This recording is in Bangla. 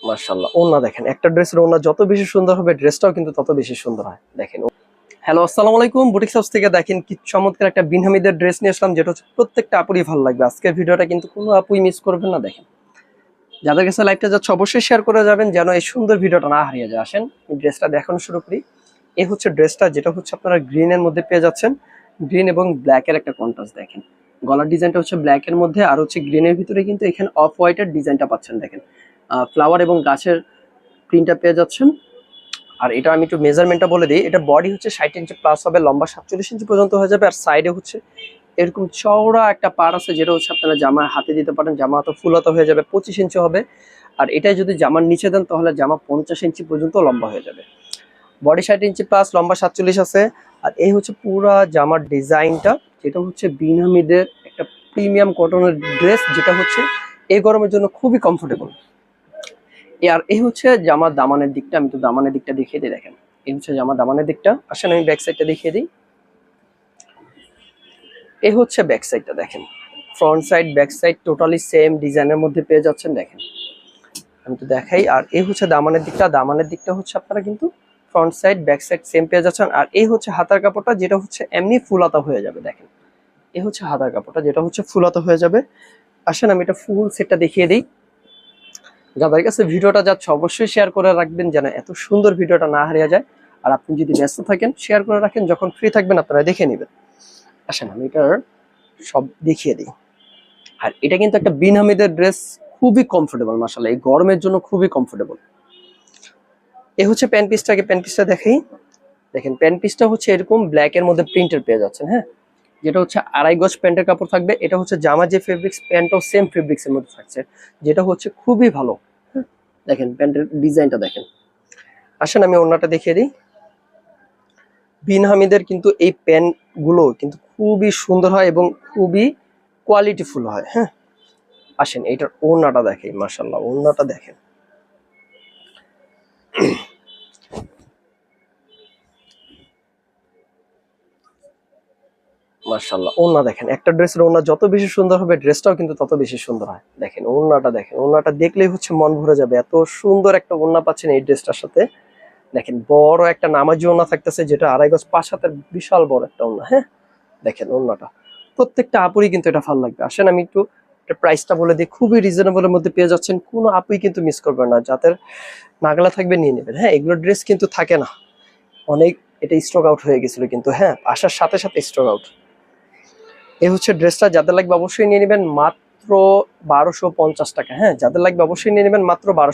মাশাআল্লাহ, ওড়না দেখেন, একটা ড্রেসের ওড়না যত বেশি সুন্দর হবে ড্রেসটাও কিন্তু তত বেশি সুন্দর হয়। দেখেন, হ্যালো আসসালামু আলাইকুম, বুটিক হাউস থেকে দেখেন কি চমৎকার একটা বিনহামিদের ড্রেস নিয়ে আসলাম, যেটা হচ্ছে প্রত্যেকটা আপুরই ভালো লাগবে। আজকের ভিডিওটা কিন্তু কোনো আপুই মিস করবেন না। দেখেন, যাদের কাছে লাইভটা যাচ্ছে অবশ্যই শেয়ার করে যাবেন যেন এই সুন্দর ভিডিওটা না হারিয়ে যায়। আসেন ড্রেসটা দেখানো শুরু করি। এই হচ্ছে ড্রেসটা, যেটা হচ্ছে আপনারা গ্রিনের মধ্যে পেয়ে যাচ্ছেন। গ্রিন এবং ব্ল্যাকের একটা কন্ট্রাস্ট দেখেন। গলার ডিজাইনটা হচ্ছে ব্ল্যাকের মধ্যে, আর হচ্ছে গ্রিনের ভিতরে কিন্তু এখানে অফ হোয়াইটের ডিজাইনটা পাচ্ছেন। দেখেন, ফ্লাওয়ার এবং গাছের প্রিন্টটা পেয়ে যাচ্ছেন। আর এটা আমি একটু মেজারমেন্টটা বলে দিই। এটা বডি হচ্ছে 60 ইঞ্চি প্লাস হবে, লম্বা 47 ইঞ্চি পর্যন্ত হয়ে যাবে। আর সাইডে হচ্ছে এরকম চওড়া একটা পার আছে, যেটা হচ্ছে আপনারা জামা হাতে দিতে পারেন। জামা তো ফুল হাতা হয়ে যাবে, 25 ইঞ্চি হবে। আর এটাই যদি জামার নিচে দেন তাহলে জামা 50 ইঞ্চি পর্যন্ত লম্বা হয়ে যাবে। বডি 60 ইঞ্চি প্লাস, লম্বা 47 আছে। আর এই হচ্ছে পুরা জামার ডিজাইনটা, যেটা হচ্ছে বিনহামিদের একটা প্রিমিয়াম কটনের ড্রেস, যেটা হচ্ছে এই গরমের জন্য খুবই কমফোর্টেবল। আর এই হচ্ছে জামার দামানের দিকটা, আমি তো দামানের দিকটা দেখিয়ে দিই। দেখেন, এই হচ্ছে জামার দামানের দিকটা। আসেন আমি ব্যাক সাইডটা দেখিয়ে দিই। এই হচ্ছে ব্যাক সাইডটা দেখেন, front side back side totally same ডিজাইনের মধ্যে পেয়ে যাচ্ছেন। দেখেন, আমি তো দেখাই। আর এই হচ্ছে দামানের দিকটা, দামানের দিকটা হচ্ছে আপনারা কিন্তু front side back side same পেয়ে যাচ্ছেন। আর এই হচ্ছে হাতার কাপড়টা, যেটা হচ্ছে এমনি ফুলাতা হয়ে যাবে। দেখেন, এই হচ্ছে হাতার কাপড়টা, যেটা হচ্ছে ফুলাতা হয়ে যাবে। আসেন আমি এটা ফুল সেটটা দেখিয়ে দিই। যাদের কাছে ভিডিওটা যাচ্ছে অবশ্যই শেয়ার করে রাখবেন যেন এত সুন্দর ভিডিওটা না হারিয়ে যায়। আর আপনি যদি ব্যস্ত থাকেন শেয়ার করে রাখেন, যখন ফ্রি থাকবেন আপনারা দেখে নেবেন। আসেন আমি এটার সব দেখিয়ে দিই। আর এটা কিন্তু একটা বিনহামিদের ড্রেস, খুবই কমফোর্টেবল মাশাআল্লাহ, এই গরমের জন্য খুবই কমফোর্টেবল। এই হচ্ছে প্যান্ট পিসটাকে, প্যান্ট পিসটা দেখাই। দেখেন, প্যান্ট পিসটা হচ্ছে এরকম ব্ল্যাক এর মধ্যে প্রিন্টের পেয়ে যাচ্ছেন। হ্যাঁ, যেটা হচ্ছে 2.5 গজ প্যান্টের কাপড় থাকবে। এটা হচ্ছে জামা যে ফেব্রিক্স, প্যান্টও সেম ফেব্রিক্স এর মধ্যে থাকছে, যেটা হচ্ছে খুবই ভালো। হ্যাঁ, দেখেন প্যান্টের ডিজাইনটা দেখেন। আসেন আমি ওড়নাটা দেখিয়ে দিই। বিনহামিদের কিন্তু এই প্যান্ট গুলো কিন্তু খুবই সুন্দর হয় এবং খুবই কোয়ালিটিফুল হয়। হ্যাঁ, আসেন এইটার ওড়নাটা দেখেন, মাশাআল্লাহ ওড়নাটা দেখেন। মাশাআল্লাহ, ওড়না দেখেন, একটা ড্রেসের ওড়না যত বেশি সুন্দর হবে ড্রেসটাও কিন্তু তত বেশি সুন্দর হয়। দেখেন ওড়নাটা দেখেন, ওড়নাটা দেখলেই হচ্ছে মন ভরে যাবে, এত সুন্দর একটা ওড়না পাচ্ছেন এই ড্রেসটার সাথে। দেখেন, বড় একটা নামাজি ওড়না থাকতেছে, যেটা 2.5 গজ 5 হাতের বিশাল বড় একটা ওড়না। হ্যাঁ, দেখেন ওড়নাটা প্রত্যেকটা আপুরই কিন্তু এটা ভালো লাগবে। আসেন আমি একটু প্রাইসটা বলে দিই। খুবই রিজনেবলের মধ্যে পেয়ে যাচ্ছেন, কোনো আপুই কিন্তু মিস করবেন না। যাদের নাগলা থাকবে নিয়ে নেবেন। হ্যাঁ, এগুলো ড্রেস কিন্তু থাকে না অনেক, এটা স্টক আউট হয়ে গেছিল কিন্তু হ্যাঁ আসার সাথে সাথে স্টক আউট। এই হচ্ছে ড্রেসটা, যাদের লাগবে অবশ্যই নিয়ে নেবেন মাত্র 1250 টাকা। হ্যাঁ, যাদের লাগবে অবশ্যই নিয়ে নেবেন মাত্র 1200